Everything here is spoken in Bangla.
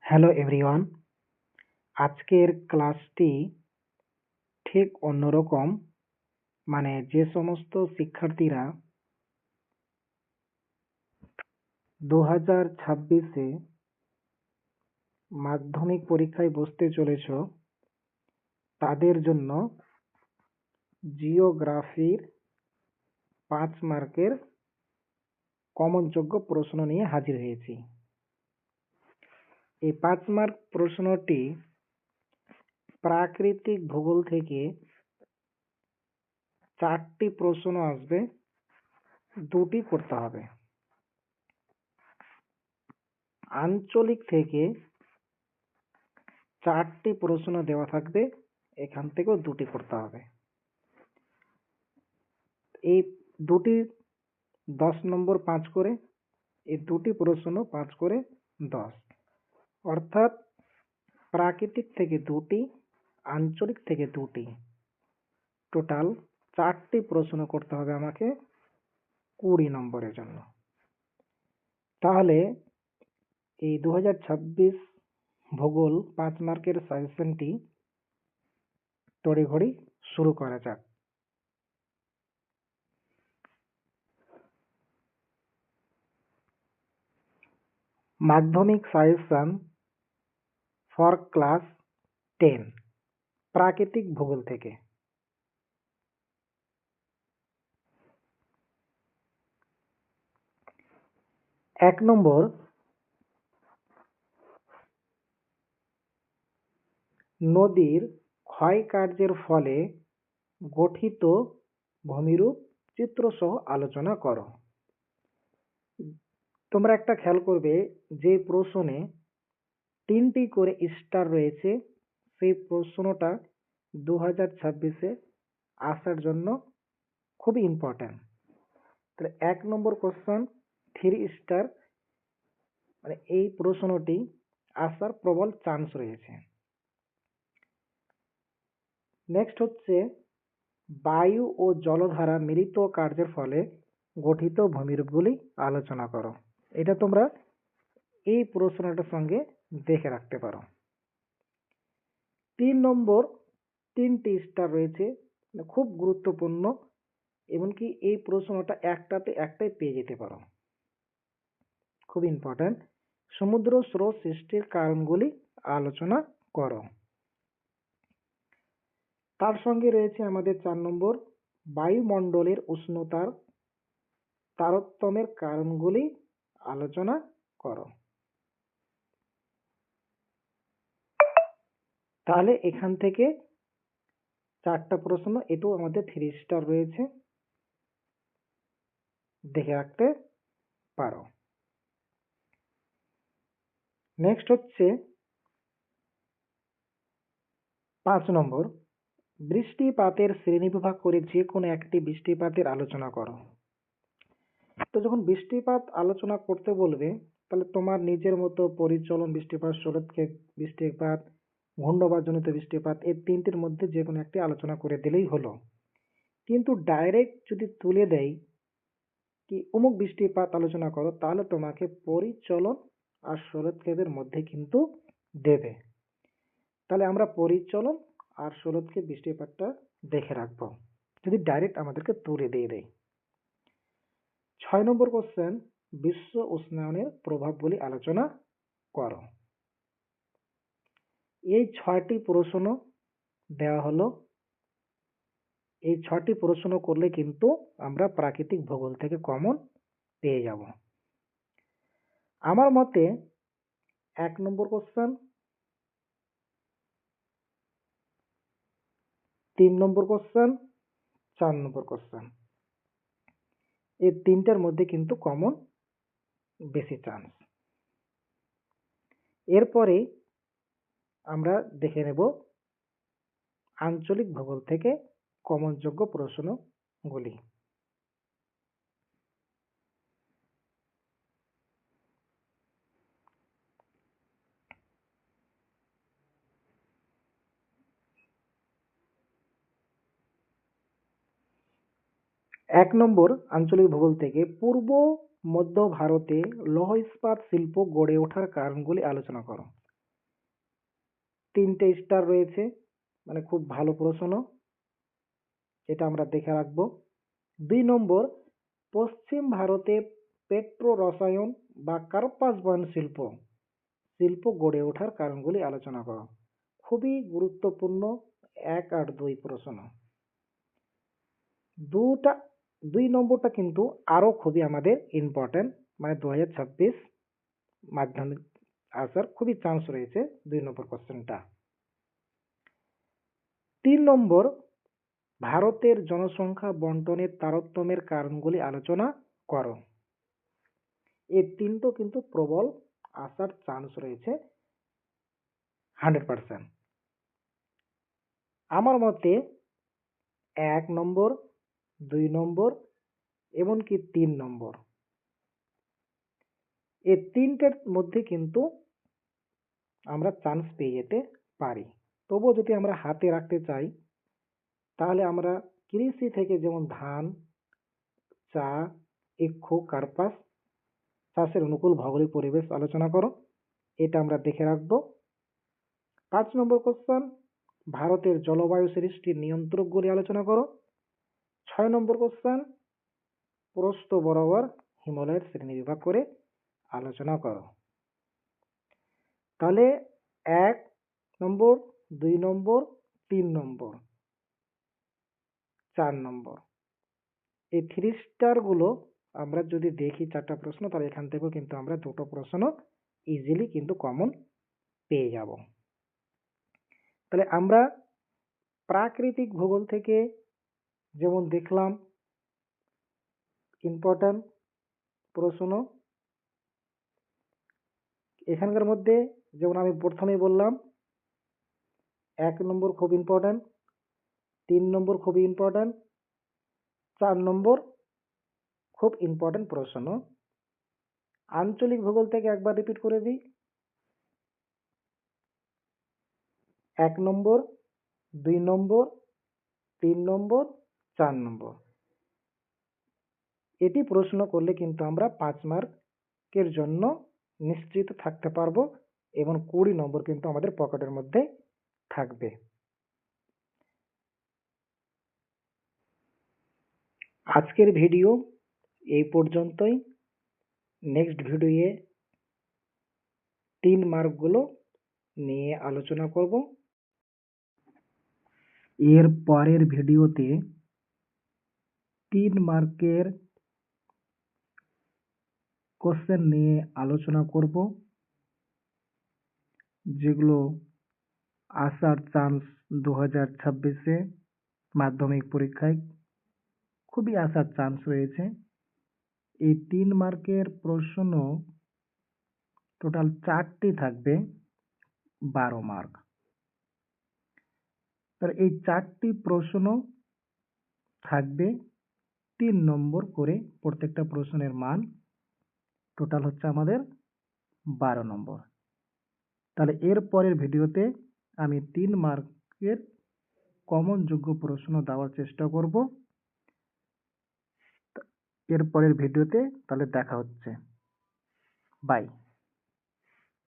হ্যালো এভরিওয়ান, আজকের ক্লাসটি ঠিক অন্যরকম। যে সমস্ত শিক্ষার্থীরা 2026-এ মাধ্যমিক পরীক্ষায় বসতে চলেছ, তাদের জন্য জিওগ্রাফির 5 মার্কের কমনযোগ্য প্রশ্ন নিয়ে হাজির হয়েছি। এই 5 মার্ক প্রশ্নটি প্রাকৃতিক ভূগোল থেকে 4টি প্রশ্ন আসবে, 2টি করতে হবে। আঞ্চলিক থেকে 4টি প্রশ্ন দেওয়া থাকবে, এখান থেকেও 2টি করতে হবে। এই দুটি 10 নম্বর 5 করে, এই 2টি প্রশ্ন 5 করে 10, অর্থাৎ প্রাকৃতিক থেকে 2টি, আঞ্চলিক থেকে 2টি, টোটাল 4টি প্রশ্ন করতে হবে আমাকে 20 নম্বরের জন্য। তাহলে এই 2026 ভূগোল 5 মার্কের সাজেশনটি তড়িঘড়ি শুরু করা যাক। মাধ্যমিক সাজেশন ফর ক্লাস 10 প্রাকৃতিক ভূগোল থেকে। 1 নম্বর, নদীর ক্ষয়কার্যের ফলে গঠিত ভূমিরূপ চিত্রসহ আলোচনা করো। তোমরা একটা খেয়াল করবে, যে প্রশ্নে 3টি করে স্টার রয়েছে, সেই প্রশ্নটা 2026-এ আসার জন্য খুবই ইম্পর্টেন্ট। তাহলে 1 নম্বর কোশ্চেন 3 স্টার, এই প্রশ্নটি আসার প্রবল চান্স রয়েছে। নেক্সট হচ্ছে, বায়ু ও জলধারা মিলিত কার্যের ফলে গঠিত ভূমিরূপগুলি আলোচনা করো। এটা তোমরা এই প্রশ্নটার সঙ্গে দেখে রাখতে পারো। 3 নম্বর 3টি স্টার রয়েছে, খুব গুরুত্বপূর্ণ, এমনকি এই প্রশ্নটা একটাই পেয়ে যেতে পারো, খুব ইম্পর্টেন্ট। সমুদ্র স্রোত সৃষ্টির কারণগুলি আলোচনা করো। তার সঙ্গে রয়েছে আমাদের 4 নম্বর, বায়ুমণ্ডলের উষ্ণতার তারতম্যের কারণগুলি আলোচনা করো। তাহলে এখান থেকে 4টা প্রশ্ন, এটাও আমাদের 3 স্টার রয়েছে, দেখে রাখতে পারো। নেক্সট হচ্ছে 5 নম্বর, বৃষ্টিপাতের শ্রেণীবিভাগ করে যে কোনো একটি বৃষ্টিপাতের আলোচনা করো। তো যখন বৃষ্টিপাত আলোচনা করতে বলবে, তাহলে তোমার নিজের মতো পরিচলন বৃষ্টিপাত, শরৎক্ষেপ বৃষ্টিপাত, ঘূর্ণবাজজনিত বৃষ্টিপাত, এই 3টির মধ্যে যে কোনো একটি আলোচনা করে দিলেই হলো। কিন্তু ডাইরেক্ট যদি তুলে দেয় কি অমুক বৃষ্টিপাত আলোচনা করো, তাহলে তোমাকে পরিচলন আর শরৎক্ষেপের মধ্যে কিন্তু দেবে। তাহলে আমরা পরিচলন আর শরৎক্ষেপ বৃষ্টিপাতটা দেখে রাখবো, যদি ডাইরেক্ট আমাদেরকে তুলে দিয়ে দেয়। 6 নম্বর কোশ্চেন, বিশ্ব উষ্ণায়নের প্রভাবগুলি আলোচনা করো। এই 6টি প্রশ্ন দেওয়া হলো। এই 6টি প্রশ্ন করলে কিন্তু আমরা প্রাকৃতিক ভূগোল থেকে কমন পেয়ে যাব। আমার মতে 1 নম্বর কোশ্চেন, 3 নম্বর কোশ্চেন, 4 নম্বর কোশ্চেন, এই 3টার মধ্যে কিন্তু কমন বেশি চান্স। এরপরে আমরা দেখে নেব আঞ্চলিক ভূগোল থেকে কমনযোগ্য প্রশ্নগুলি। এক নম্বর আঞ্চলিক ভূগোল থেকে, পূর্ব মধ্য ভারতে লৌহ ইস্পাত শিল্প গড়ে ওঠার কারণগুলি আলোচনা করো। 3টে স্টার রয়েছে, মানে খুব ভালো প্রশ্ন, এটা আমরা দেখে রাখবো। 2 নম্বর, পশ্চিম ভারতে পেট্রো রসায়ন বা কার্পাস বয়ন শিল্প গড়ে ওঠার কারণগুলি আলোচনা করো। খুবই গুরুত্বপূর্ণ 1 আর 2 প্রশ্ন। 2 নম্বরটা কিন্তু আরো খুবই আমাদের ইম্পর্টেন্ট, মানে 2026 মাধ্যমিক আসার খুবই চান্স রয়েছে 2 নম্বর কোশ্চেনটা। 3 নম্বর, ভারতের জনসংখ্যা বন্টনের তারতম্যের কারণগুলি আলোচনা করো। এই 3টো কিন্তু প্রবল আসার চান্স রয়েছে 100%। আমার মতে 1 নম্বর, 2 নম্বর, এমনকি 3 নম্বর, এই 3টের মধ্যে কিন্তু আমরা চান্স পেয়ে যেতে পারি। তবুও যদি আমরা হাতে রাখতে চাই, তাহলে আমরা কৃষি থেকে যেমন ধান, চা, ইক্ষু, কার্পাস চাষের অনুকূল ভৌগোলিক পরিবেশ আলোচনা করো, এটা আমরা দেখে রাখবো। 5 নম্বর কোশ্চেন, ভারতের জলবায়ু সৃষ্টির নিয়ন্ত্রকগুলি আলোচনা করো। 6 নম্বর কোশ্চেন, প্রস্থ বরাবর হিমালয়ের শ্রেণীবিভাগ করে আলোচনা করো। তাহলে 1 নম্বর, 2 নম্বর, 3 নম্বর, 4 নম্বর, এই 3 স্টার গুলো আমরা যদি দেখি 4টা প্রশ্ন, তাহলে এখান থেকেও কিন্তু আমরা 2টো প্রশ্ন ইজিলি কিন্তু কমন পেয়ে যাব। তাহলে আমরা প্রাকৃতিক ভূগোল থেকে যেমন দেখলাম ইম্পর্টেন্ট প্রশ্ন, এখানকার মধ্যে যেমন আমি প্রথমেই বললাম 1 নম্বর খুব ইম্পর্টেন্ট, 3 নম্বর খুবই ইম্পর্টেন্ট, 4 নম্বর খুব ইম্পর্টেন্ট প্রশ্ন। আঞ্চলিক ভূগোল থেকে একবার রিপিট করে দিই, 1 নম্বর, 2 নম্বর, 3 নম্বর, 4 নম্বর, এটি প্রশ্ন করলে কিন্তু আমরা 5 মার্কের জন্য নিশ্চিত থাকতে পারবো এবং 20 নম্বর কিন্তু আমাদের পকেটের মধ্যে থাকবে। আজকের ভিডিও এই পর্যন্তই। নেক্সট ভিডিওয়ে 3 মার্কগুলো নিয়ে আলোচনা করব। এর পরের ভিডিওতে 3 মার্কের কোশ্চেন নিয়ে আলোচনা করব, যেগুলো আসার চান্স 2026-এ মাধ্যমিক পরীক্ষায় খুবই আসার চান্স রয়েছে। এই 3 মার্কের প্রশ্ন টোটাল 4টি থাকবে, 12 মার্ক। তার এই 4টি প্রশ্ন থাকবে 3 নম্বর করে, প্রত্যেকটা প্রশ্নের মান টোটাল হচ্ছে আমাদের 12 নম্বর। তাহলে এর পরের ভিডিওতে আমি 3 মার্কের কমন যোগ্য প্রশ্ন দেওয়ার চেষ্টা করব। এর পরের ভিডিওতে তাহলে দেখা হচ্ছে। বাই।